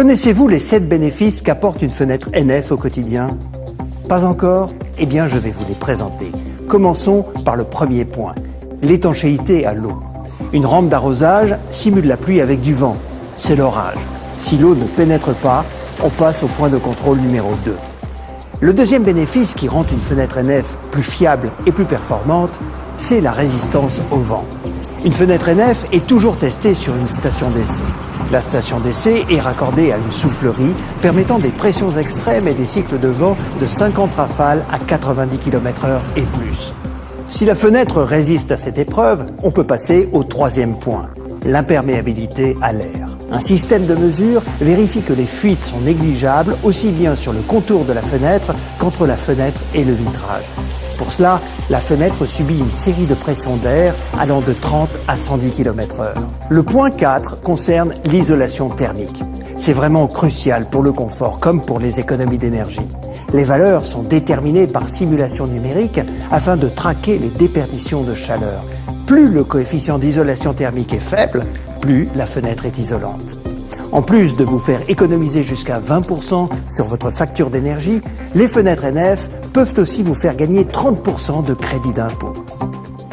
Connaissez-vous les 7 bénéfices qu'apporte une fenêtre NF au quotidien? Pas encore? Eh bien, je vais vous les présenter. Commençons par le premier point, l'étanchéité à l'eau. Une rampe d'arrosage simule la pluie avec du vent. C'est l'orage. Si l'eau ne pénètre pas, on passe au point de contrôle numéro 2. Le deuxième bénéfice qui rend une fenêtre NF plus fiable et plus performante, c'est la résistance au vent. Une fenêtre NF est toujours testée sur une station d'essai. La station d'essai est raccordée à une soufflerie permettant des pressions extrêmes et des cycles de vent de 50 rafales à 90 km/h et plus. Si la fenêtre résiste à cette épreuve, on peut passer au troisième point, l'imperméabilité à l'air. Un système de mesure vérifie que les fuites sont négligeables aussi bien sur le contour de la fenêtre qu'entre la fenêtre et le vitrage. Pour cela, la fenêtre subit une série de pressions d'air allant de 30 à 110 km/h. Le point 4 concerne l'isolation thermique. C'est vraiment crucial pour le confort comme pour les économies d'énergie. Les valeurs sont déterminées par simulation numérique afin de traquer les déperditions de chaleur. Plus le coefficient d'isolation thermique est faible, plus la fenêtre est isolante. En plus de vous faire économiser jusqu'à 20% sur votre facture d'énergie, les fenêtres NF peuvent aussi vous faire gagner 30% de crédit d'impôt.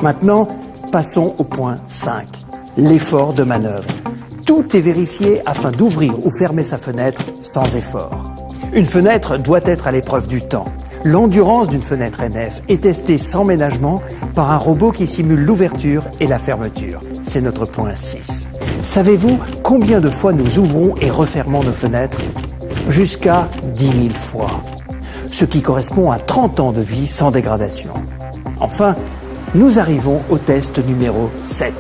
Maintenant, passons au point 5, l'effort de manœuvre. Tout est vérifié afin d'ouvrir ou fermer sa fenêtre sans effort. Une fenêtre doit être à l'épreuve du temps. L'endurance d'une fenêtre NF est testée sans ménagement par un robot qui simule l'ouverture et la fermeture. C'est notre point 6. Savez-vous combien de fois nous ouvrons et refermons nos fenêtres? Jusqu'à 10 000 fois. Ce qui correspond à 30 ans de vie sans dégradation. Enfin, nous arrivons au test numéro 7.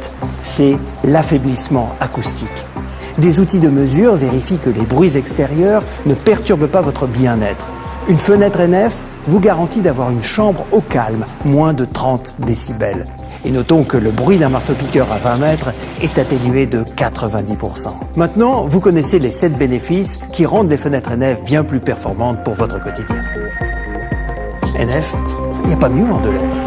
C'est l'affaiblissement acoustique. Des outils de mesure vérifient que les bruits extérieurs ne perturbent pas votre bien-être. Une fenêtre NF vous garantit d'avoir une chambre au calme, moins de 30 décibels. Et notons que le bruit d'un marteau-piqueur à 20 mètres est atténué de 90%. Maintenant, vous connaissez les 7 bénéfices qui rendent les fenêtres NF bien plus performantes pour votre quotidien. NF, il n'y a pas mieux en 2 lettres.